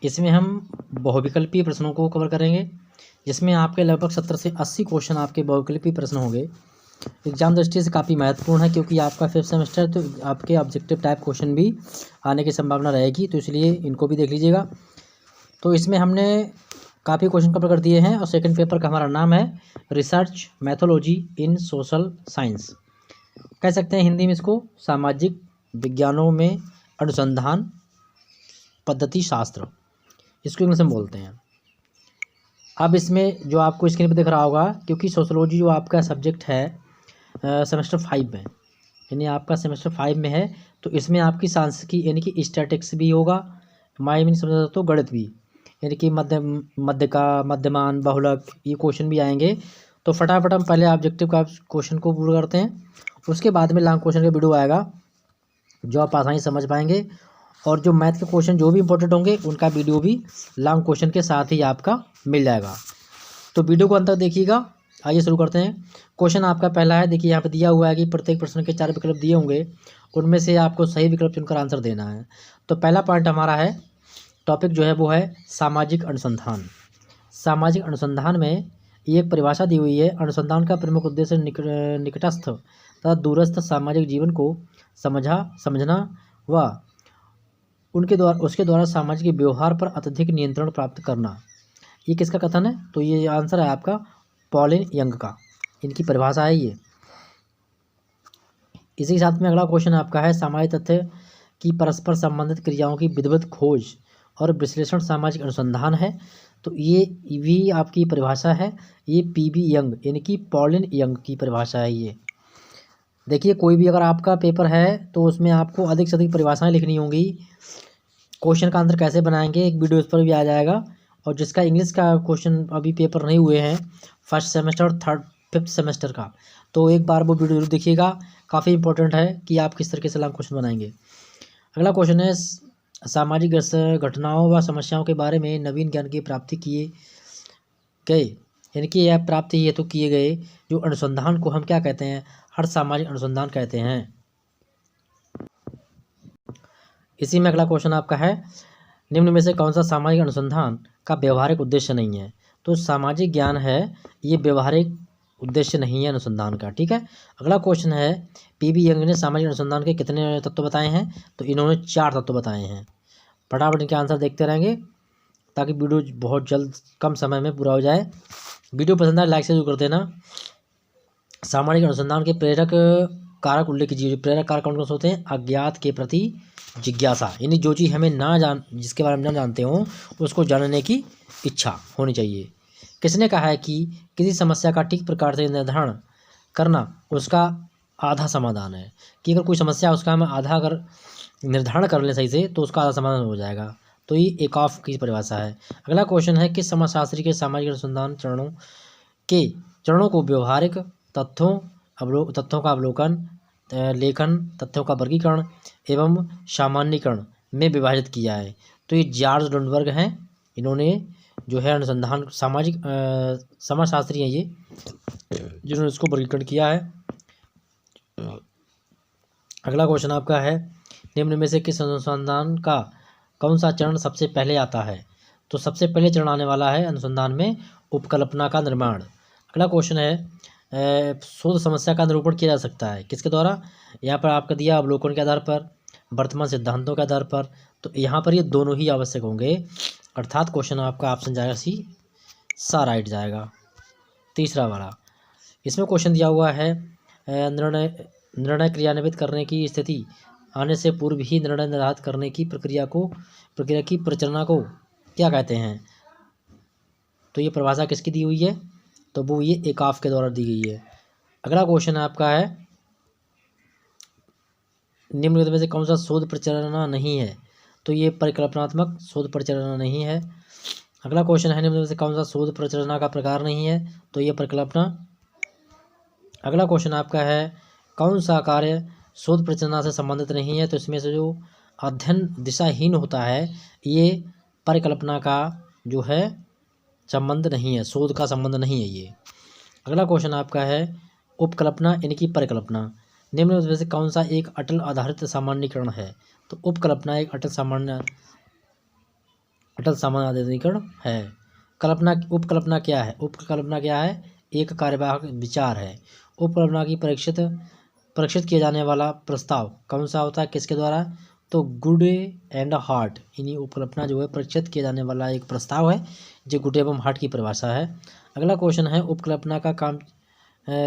इसमें हम बहुविकल्पीय प्रश्नों को कवर करेंगे, जिसमें आपके लगभग 70 से 80 क्वेश्चन आपके बहुविकल्पीय प्रश्न होंगे। एग्जाम दृष्टि से काफ़ी महत्वपूर्ण है, क्योंकि आपका 5th सेमेस्टर तो आपके ऑब्जेक्टिव टाइप क्वेश्चन भी आने की संभावना रहेगी, तो इसलिए इनको भी देख लीजिएगा। तो इसमें हमने काफ़ी क्वेश्चन कवर कर दिए हैं, और सेकंड पेपर का हमारा नाम है रिसर्च मैथोलॉजी इन सोशल साइंस। कह सकते हैं हिंदी में इसको सामाजिक विज्ञानों में अनुसंधान पद्धति शास्त्र, इसको इंग्लिश में बोलते हैं। अब इसमें जो आपको स्क्रीन पर दिख रहा होगा, क्योंकि सोशोलॉजी जो आपका सब्जेक्ट है सेमेस्टर 5 में, यानी आपका सेमेस्टर 5 में है, तो इसमें आपकी सांख्यिकी यानी कि स्टैटिक्स भी होगा, माय मीन समझा तो गणित भी, यानी कि मध्यका मध्यमान बहुलक ये क्वेश्चन भी आएंगे। तो फटाफट हम पहले ऑब्जेक्टिव का क्वेश्चन को पूरा करते हैं, उसके बाद में लॉन्ग क्वेश्चन का वीडियो आएगा जो आप आसानी समझ पाएंगे, और जो मैथ के क्वेश्चन जो भी इंपॉर्टेंट होंगे उनका वीडियो भी लॉन्ग क्वेश्चन के साथ ही आपका मिल जाएगा। तो वीडियो को अंत तक देखिएगा। आइए शुरू करते हैं। क्वेश्चन आपका पहला है, देखिए यहाँ पे दिया हुआ है कि प्रत्येक प्रश्न के 4 विकल्प दिए होंगे, उनमें से आपको सही विकल्प चुनकर आंसर देना है। तो पहला पॉइंट हमारा है, टॉपिक जो है वो है सामाजिक अनुसंधान। सामाजिक अनुसंधान में ये एक परिभाषा दी हुई है, अनुसंधान का प्रमुख उद्देश्य निकटस्थ तथा दूरस्थ सामाजिक जीवन को समझना व उसके द्वारा सामाजिक व्यवहार पर अत्यधिक नियंत्रण प्राप्त करना। ये किसका कथन है? तो ये आंसर है आपका पॉलिन यंग का, इनकी परिभाषा है ये। इसी के साथ में अगला क्वेश्चन आपका है, सामाजिक तथ्य की परस्पर संबंधित क्रियाओं की विधिवत खोज और विश्लेषण सामाजिक अनुसंधान है। तो ये भी आपकी परिभाषा है, ये पीबी यंग यानी कि पॉलिन यंग की परिभाषा है ये। देखिए कोई भी अगर आपका पेपर है तो उसमें आपको अधिक से अधिक परिभाषाएं लिखनी होंगी। क्वेश्चन का आंसर कैसे बनाएंगे एक वीडियो इस पर भी आ जाएगा, और जिसका इंग्लिश का क्वेश्चन अभी पेपर नहीं हुए हैं फर्स्ट सेमेस्टर और 5th सेमेस्टर का, तो एक बार वो वीडियो जरूर देखिएगा, काफ़ी इंपॉर्टेंट है कि आप किस तरीके से लॉन्ग क्वेश्चन बनाएंगे। अगला क्वेश्चन है, सामाजिक घटनाओं व समस्याओं के बारे में नवीन ज्ञान की प्राप्ति किए गए, यानी कि यह प्राप्ति हेतु किए गए जो अनुसंधान को हम क्या कहते हैं? हर सामाजिक अनुसंधान कहते हैं। इसी में अगला क्वेश्चन आपका है, निम्न में से कौन सा सामाजिक अनुसंधान का व्यवहारिक उद्देश्य नहीं है? तो सामाजिक ज्ञान है, ये व्यवहारिक उद्देश्य नहीं है अनुसंधान का, ठीक है। अगला क्वेश्चन है, पीबी यंग ने सामाजिक अनुसंधान के कितने तत्व बताए हैं? तो इन्होंने 4 तत्व बताए हैं। फटाफट इनके आंसर देखते रहेंगे ताकि वीडियो बहुत जल्द कम समय में पूरा हो जाए। वीडियो पसंद आए लाइक से जरूर कर देना। सामाजिक अनुसंधान के प्रेरक कारक उल्लेख कीजिए। प्रेरक कारक कौन कौन से होते हैं? अज्ञात के प्रति जिज्ञासा, यानी जो चीज़ हमें जिसके बारे में ना जानते हो उसको जानने की इच्छा होनी चाहिए। किसने कहा है कि किसी समस्या का ठीक प्रकार से निर्धारण करना उसका आधा समाधान है? कि अगर कोई समस्या उसका हम आधा अगर निर्धारण कर लें सही से तो उसका आधा समाधान हो जाएगा। तो ये एक ऑफ की परिभाषा है। अगला क्वेश्चन है, किस समाजशास्त्री के सामाजिक अनुसंधान चरणों को व्यवहारिक तथ्यों का अवलोकन, लेखन, तथ्यों का वर्गीकरण एवं सामान्यीकरण में विभाजित किया है? तो ये जॉर्ज लुंडबर्ग हैं, इन्होंने जो है अनुसंधान समाजशास्त्री हैं ये, जिन्होंने इसको वर्गीकरण किया है। अगला क्वेश्चन आपका है, निम्न में से किस अनुसंधान का कौन सा चरण सबसे पहले आता है? तो सबसे पहले चरण आने वाला है अनुसंधान में उपकल्पना का निर्माण। अगला क्वेश्चन है, शोध समस्या का निरूपण किया जा सकता है किसके द्वारा? यहाँ पर आपका दिया अवलोकन के आधार पर, वर्तमान सिद्धांतों के आधार पर। तो यहाँ पर ये दोनों ही आवश्यक होंगे, अर्थात क्वेश्चन आपका ऑप्शन जाएगा सा राइट जाएगा, तीसरा वाला। इसमें क्वेश्चन दिया हुआ है, निर्णय क्रियान्वित करने की स्थिति आने से पूर्व ही निर्णय निर्धारित करने की प्रक्रिया की प्रचलना को क्या कहते हैं? तो ये परिभाषा किसकी दी हुई है? तो वो ये एकाफ के द्वारा दी गई है। अगला क्वेश्चन आपका है, निम्नलिखित में से कौन सा शोध प्रचलना नहीं है? तो ये परिकल्पनात्मक शोध प्रचलना नहीं है। अगला क्वेश्चन है, निम्नलिखित में से कौन सा शोध प्रचलना का प्रकार नहीं है? तो ये परिकल्पना। अगला क्वेश्चन आपका है, कौन सा कार्य शोध प्रचलना से संबंधित नहीं है? तो इसमें से जो अध्ययन दिशाहीन होता है ये परिकल्पना का जो है संबंध नहीं है, शोध का संबंध नहीं है ये। अगला क्वेश्चन आपका है, उपकल्पना यानी कि परिकल्पना, निम्न में से कौन सा एक अटल आधारित सामान्यीकरण है? तो उपकल्पना एक अटल अटल सामान्य अधिकरण है। कल्पना उपकल्पना क्या है? उपकल्पना क्या है? एक कार्यवाहक विचार है। उपकल्पना की परीक्षित किया जाने वाला प्रस्ताव कौन सा होता है, किसके द्वारा? तो गुड एंड हार्ट, यानी उपकल्पना जो है परीक्षित किया जाने वाला एक प्रस्ताव है, जो गुड एवं हार्ट की परिभाषा है। अगला क्वेश्चन है, उपकल्पना का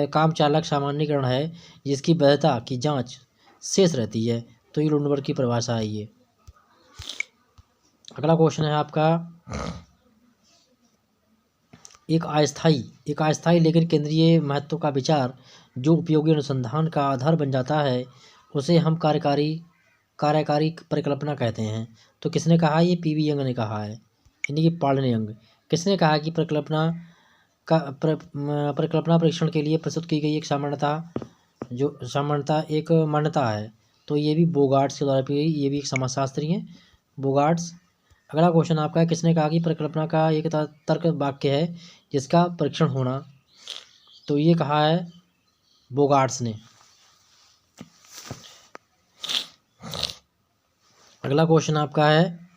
काम चालक सामान्यीकरण है जिसकी वैधता की जांच शेष रहती है। तो ये लुंडबर्ग की परिभाषा है ये। अगला क्वेश्चन है आपका, एक अस्थायी लेकिन केंद्रीय महत्व का विचार जो उपयोगी अनुसंधान का आधार बन जाता है उसे हम कार्यकारी परिकल्पना कहते हैं। तो किसने कहा? ये पीवी यंग ने कहा है, यानी कि पार्डन यंग। किसने कहा कि परिकल्पना परीक्षण के लिए प्रस्तुत की गई एक सामान्यता एक मान्यता है। तो ये भी बोगार्ट्स के द्वारा की गई, ये भी एक समाजशास्त्री हैं, बोगार्ट्स। अगला क्वेश्चन आपका है, किसने कहा कि परिकल्पना का एक तर्क वाक्य है जिसका परीक्षण होना? तो ये कहा है बोगार्ट्स ने। अगला क्वेश्चन आपका है,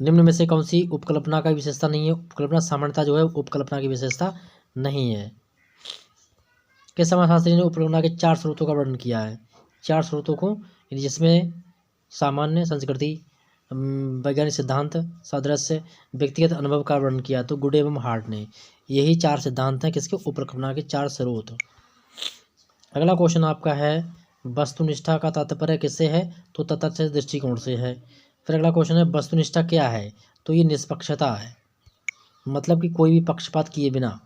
निम्न में से कौन सी उपकल्पना का विशेषता नहीं है? उपकल्पना सामान्यता जो है उपकल्पना की विशेषता नहीं है। किस समाजशास्त्री ने उपकल्पना के 4 स्रोतों का वर्णन किया है? 4 स्रोतों को, जिसमें सामान्य, संस्कृति, वैज्ञानिक सिद्धांत, सादृश्य, व्यक्तिगत अनुभव का वर्णन किया। तो गुड एवं हार्ट ने। यही 4 सिद्धांत हैं किसके? उपकल्पना के 4 स्रोत। अगला क्वेश्चन आपका है, वस्तुनिष्ठा का तात्पर्य किससे है? तो तटस्थ दृष्टिकोण से है। फिर अगला क्वेश्चन है, वस्तुनिष्ठा क्या है? तो ये निष्पक्षता है, मतलब कि कोई भी पक्षपात किए बिना।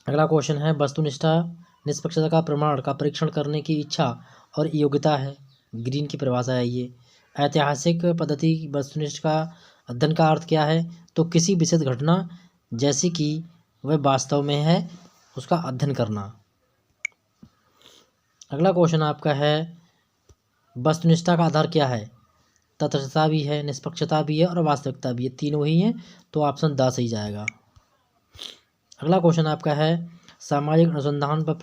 अगला क्वेश्चन है, वस्तुनिष्ठा निष्पक्षता का प्रमाण का परीक्षण करने की इच्छा और योग्यता है। ग्रीन की परिभाषा है ये। ऐतिहासिक पद्धति वस्तुनिष्ठ का अध्ययन का अर्थ क्या है? तो किसी विशेष घटना जैसी कि वह वास्तव में है उसका अध्ययन करना। अगला क्वेश्चन आपका है, वस्तुनिष्ठा का आधार क्या है? तटस्थता भी है, निष्पक्षता भी है और वास्तविकता भी है, तीनों ही हैं। तो ऑप्शन 10 सही जाएगा। अगला क्वेश्चन आपका है, सामाजिक अनुसंधान पर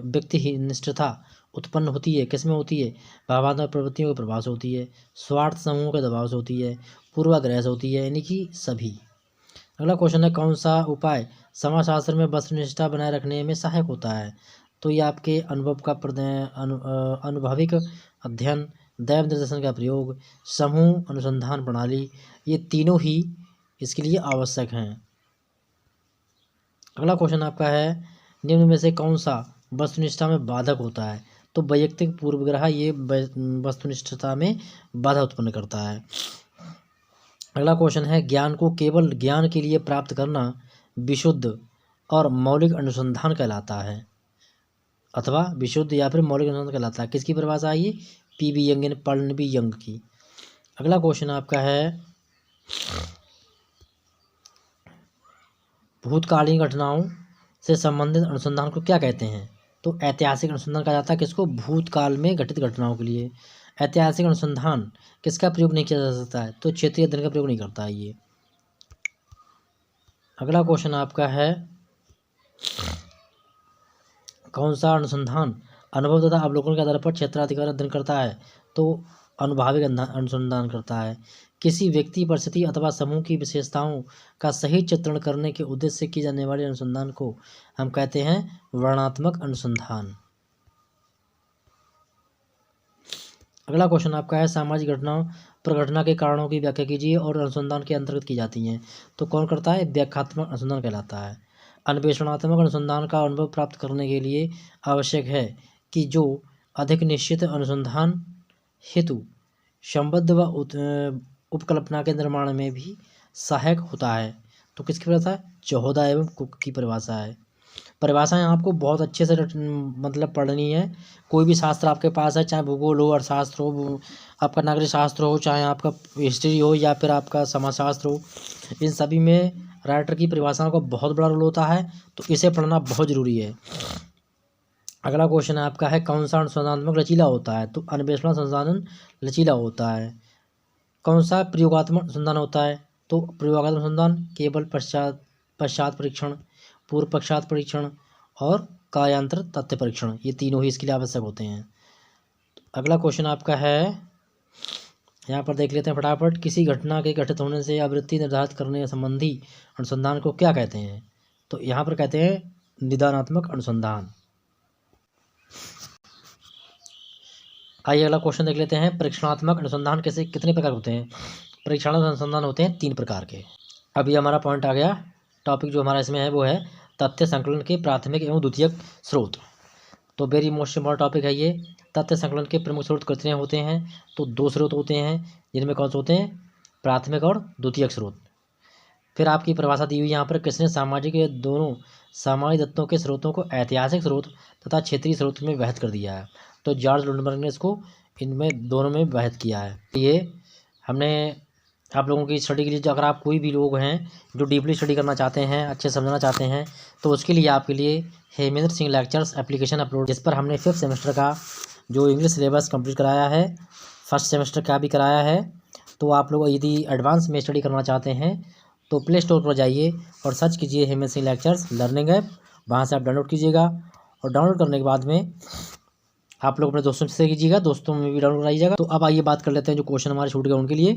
व्यक्ति निष्ठता उत्पन्न होती है, किसमें होती है? भावनात्मक प्रवृत्तियों के प्रभाव से होती है, स्वार्थ समूह के दबाव से होती है, पूर्वाग्रह से होती है, यानी कि सभी। अगला क्वेश्चन है, कौन सा उपाय समाजशास्त्र में वस्तुनिष्ठता बनाए रखने में सहायक होता है? तो ये आपके अनुभव का अनुभविक अध्ययन, दैव निर्देशन का प्रयोग, समूह अनुसंधान प्रणाली, ये तीनों ही इसके लिए आवश्यक हैं। अगला क्वेश्चन आपका है, निम्न में से कौन सा वस्तुनिष्ठता में बाधक होता है? तो वैयक्तिक पूर्वाग्रह ये वस्तुनिष्ठता में बाधा उत्पन्न करता है। अगला क्वेश्चन है, ज्ञान को केवल ज्ञान के लिए प्राप्त करना विशुद्ध और मौलिक अनुसंधान कहलाता है, अथवा विशुद्ध या फिर मौलिक अनुसंधान कहलाता है। किसकी परिभाषा है ये? पीवी यंग, पर्णबी यंग की। अगला क्वेश्चन आपका है, भूतकालीन घटनाओं से संबंधित अनुसंधान को क्या कहते हैं? तो ऐतिहासिक अनुसंधान कहा जाता है किसको? भूतकाल में घटित घटनाओं के लिए। ऐतिहासिक अनुसंधान किसका प्रयोग नहीं किया जा सकता है? तो क्षेत्रीय अध्ययन का प्रयोग नहीं करता है ये। अगला क्वेश्चन आपका है, कौन सा अनुसंधान अनुभव तथा अवलोकन के आधार पर क्षेत्राधिकार अध्ययन करता है? तो अनुभाविक अनुसंधान करता है। किसी व्यक्ति, परिस्थिति अथवा समूह की विशेषताओं का सही चित्रण करने के उद्देश्य से की जाने वाले अनुसंधान को हम कहते हैं वर्णनात्मक अनुसंधान। अगला क्वेश्चन आपका है, सामाजिक घटनाओं पर घटना के कारणों की व्याख्या कीजिए और अनुसंधान के अंतर्गत की जाती हैं। तो कौन करता है? व्याख्यात्मक अनुसंधान कहलाता है। अन्वेषणात्मक अनुसंधान का अनुभव प्राप्त करने के लिए आवश्यक है कि जो अधिक निश्चित अनुसंधान हेतु संबद्ध व उपकल्पना के निर्माण में भी सहायक होता है। तो किसकी परिभाषा है? चौहदा एवं कुक की परिभाषा है। परिभाषाएं आपको बहुत अच्छे से मतलब पढ़नी है। कोई भी शास्त्र आपके पास है, चाहे भूगोल हो, अर्थशास्त्र हो, आपका नागरिक शास्त्र हो, चाहे आपका हिस्ट्री हो या फिर आपका समाजशास्त्र हो, इन सभी में राइटर की परिभाषाओं का बहुत बड़ा रोल होता है। तो इसे पढ़ना बहुत ज़रूरी है। अगला क्वेश्चन आपका है, कौन सा अनुसंधानात्मक लचीला होता है? तो अन्वेषण संसाधन लचीला होता है। कौन सा प्रयोगात्मक अनुसंधान होता है? तो प्रयोगात्मक अनुसंधान केवल पश्चात परीक्षण, पूर्व पश्चात परीक्षण और कार्यांतर तथ्य परीक्षण, ये तीनों ही इसके लिए आवश्यक होते हैं। अगला क्वेश्चन आपका है, यहाँ पर देख लेते हैं फटाफट। किसी घटना के घटित होने से आवृत्ति निर्धारित करने संबंधी अनुसंधान को क्या कहते हैं? तो यहाँ पर कहते हैं निदानात्मक अनुसंधान। आइए अगला क्वेश्चन देख लेते हैं। परीक्षणात्मक अनुसंधान कैसे कितने प्रकार होते हैं? परीक्षणात्मक अनुसंधान होते हैं 3 प्रकार के। अभी हमारा पॉइंट आ गया। टॉपिक जो हमारा इसमें है वो है तथ्य संकलन के प्राथमिक एवं द्वितीयक स्रोत। तो वेरी मोस्ट इम्पॉर्टेंट टॉपिक है ये। तथ्य संकलन के प्रमुख स्रोत कितने होते हैं? तो 2 स्रोत होते हैं, जिनमें कौन से होते हैं? प्राथमिक और द्वितीयक स्रोत। फिर आपकी परिभाषा दी हुई यहाँ पर, किसने सामाजिक या दोनों सामाजिक तत्वों के स्रोतों को ऐतिहासिक स्रोत तथा क्षेत्रीय स्रोत में विभाजित कर दिया है? तो जॉर्ज लुंडबर्ग ने इसको इनमें दोनों में विभाजित किया है। ये हमने आप लोगों की स्टडी के लिए, अगर आप कोई भी लोग हैं जो डीपली स्टडी करना चाहते हैं, अच्छे समझना चाहते हैं, तो उसके लिए आपके लिए Hemendra Singh lectures application upload, जिस पर हमने 5th सेमेस्टर का जो इंग्लिश सिलेबस कंप्लीट कराया है, 1st सेमेस्टर का भी कराया है। तो आप लोग यदि एडवांस में स्टडी करना चाहते हैं तो प्ले स्टोर पर जाइए और सर्च कीजिए Hemendra Singh lectures learning app. वहाँ से आप डाउनलोड कीजिएगा और डाउनलोड करने के बाद में आप लोग अपने दोस्तों से कीजिएगा, दोस्तों में भी डाउनलोड कराइएगा। तो अब आइए बात कर लेते हैं जो क्वेश्चन हमारे छूट गए उनके लिए।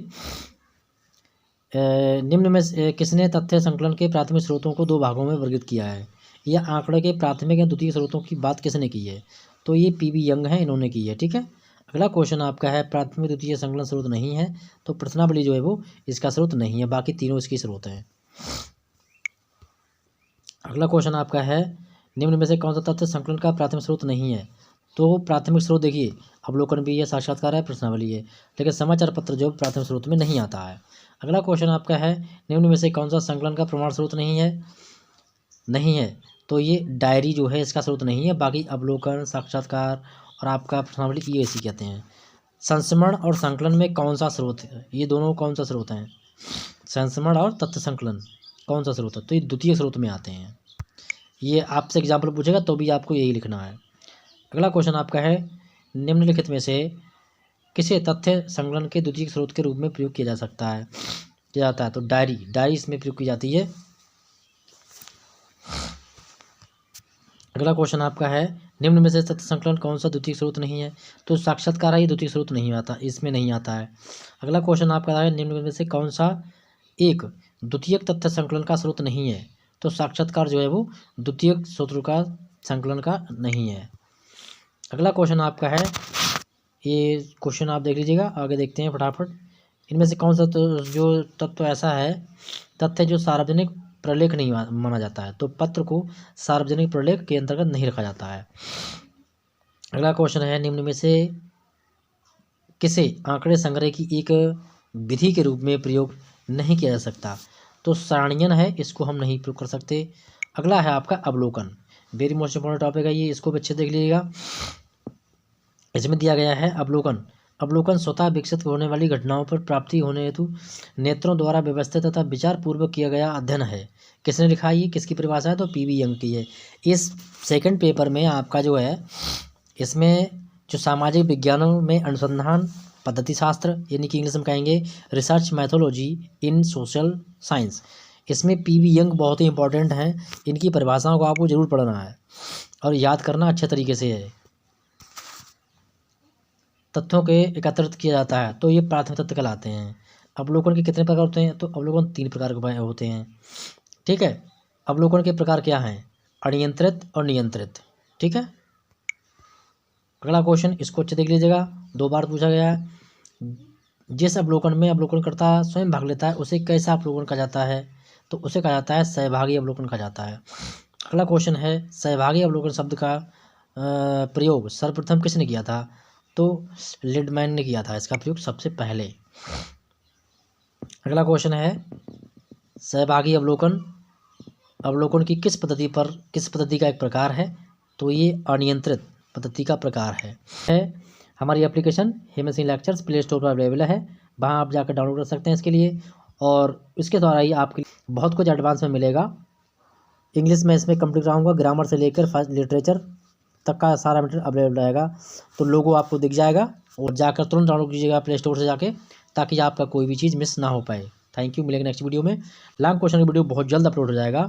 निम्न में किसने तथ्य संकलन के प्राथमिक स्रोतों को 2 भागों में वर्गीकृत किया है? यह आंकड़े के प्राथमिक या द्वितीय स्रोतों की बात किसने की है? तो ये पीबी यंग है, इन्होंने की है। ठीक है। अगला क्वेश्चन आपका है प्राथमिक द्वितीय संकलन स्रोत नहीं है, तो प्रश्नावली जो है वो इसका स्रोत नहीं है, बाकी तीनों इसकी स्रोत हैं। अगला क्वेश्चन आपका है निम्न में से कौन सा तथ्य संकलन का प्राथमिक स्रोत नहीं है? तो प्राथमिक स्रोत देखिए, अवलोकन भी है, साक्षात्कार है, प्रश्नावली है, लेकिन समाचार पत्र जो प्राथमिक स्रोत में नहीं आता है। अगला क्वेश्चन आपका है निम्न में से कौन सा संकलन का प्रमाण स्रोत नहीं है? तो ये डायरी जो है इसका स्रोत नहीं है, बाकी अवलोकन, साक्षात्कार और आपका प्रश्नावली ये ऐसी कहते हैं। संस्मरण और संकलन में कौन सा स्रोत है? ये दोनों कौन सा स्रोत हैं? संस्मरण और तथ्य संकलन कौन सा स्रोत है? तो ये द्वितीय स्रोत में आते हैं। ये आपसे एग्जाम्पल पूछेगा तो भी आपको यही लिखना है। अगला क्वेश्चन आपका है निम्नलिखित में से किसे तथ्य संकलन के द्वितीय स्रोत के रूप में प्रयोग किया जाता है? तो डायरी इसमें प्रयोग की जाती है। अगला क्वेश्चन आपका है निम्न में से तथ्य संकलन कौन सा द्वितीय स्रोत नहीं है? तो साक्षात्कार ही द्वितीय स्रोत नहीं आता, इसमें नहीं आता है। अगला क्वेश्चन आपका है निम्न में से कौन सा एक द्वितीयक तथ्य संकलन का स्रोत नहीं है? तो साक्षात्कार जो है वो द्वितीयक स्रोत का संकलन का नहीं है। अगला क्वेश्चन आपका है, ये क्वेश्चन आप देख लीजिएगा, आगे देखते हैं फटाफट। इनमें से कौन सा जो तत्व ऐसा है तथ्य जो सार्वजनिक प्रलेख नहीं माना जाता है? तो पत्र को सार्वजनिक प्रलेख के अंतर्गत नहीं रखा जाता है। अगला क्वेश्चन है निम्न में से किसे आंकड़े संग्रह की एक विधि के रूप में प्रयोग नहीं किया जा सकता? तो सारणीयन है, इसको हम नहीं प्रयोग कर सकते। अगला है आपका अवलोकन, वेरी मोस्ट इंपॉर्टेंट टॉपिक है ये, इसको भी अच्छे देख लीजिएगा। इसमें दिया गया है अवलोकन स्वतः विकसित होने वाली घटनाओं पर प्राप्ति होने हेतु नेत्रों द्वारा व्यवस्थित तथा विचार पूर्वक किया गया अध्ययन है। किसने लिखा है? ये किसकी परिभाषा है? तो पीबी यंग की है। इस सेकंड पेपर में आपका जो है इसमें जो सामाजिक विज्ञानों में अनुसंधान पद्धति शास्त्र, यानी कि इंग्लिश में कहेंगे रिसर्च मैथोलॉजी इन सोशल साइंस, इसमें पीबी यंग बहुत ही इंपॉर्टेंट हैं। इनकी परिभाषाओं को आपको जरूर पढ़ना है और याद करना अच्छे तरीके से है। तथ्यों के एकत्रित किया जाता है, तो ये प्राथमिक तथ्य कहलाते हैं। अवलोकन के कितने प्रकार होते हैं? तो अवलोकन 3 प्रकार के होते हैं। ठीक है। अवलोकन के प्रकार क्या हैं? अनियंत्रित और नियंत्रित। ठीक है। अगला क्वेश्चन, इसको अच्छे देख लीजिएगा, 2 बार पूछा गया है। जिस अवलोकन में अवलोकनकर्ता स्वयं भाग लेता है उसे कैसा अवलोकन कहा जाता है? तो उसे कहा जाता है सहभागी अवलोकन कहा जाता है। अगला क्वेश्चन है सहभागी अवलोकन शब्द का प्रयोग सर्वप्रथम किसने किया था? तो लिडमैन ने किया था इसका प्रयोग सबसे पहले। अगला क्वेश्चन है सहभागी अवलोकन की किस पद्धति का एक प्रकार है? तो ये अनियंत्रित पद्धति का प्रकार है। हमारी application Hemendra Singh lectures play store पर अवेलेबल है, वहाँ आप जाकर डाउनलोड कर सकते हैं इसके लिए, और इसके द्वारा ही आपके बहुत कुछ एडवांस में मिलेगा। इंग्लिश में इसमें कंप्लीट कराऊंगा, ग्रामर से लेकर फर्स्ट लिटरेचर तक का सारा मटेरियल अवेलेबल रहेगा। तो लोगो आपको दिख जाएगा और जाकर तुरंत डाउनलोड कीजिएगा प्ले स्टोर से जाके, ताकि आपका कोई भी चीज़ मिस ना हो पाए। थैंक यू, मिलेंगे नेक्स्ट वीडियो में। लॉन्ग क्वेश्चन की वीडियो बहुत जल्द अपलोड हो जाएगा।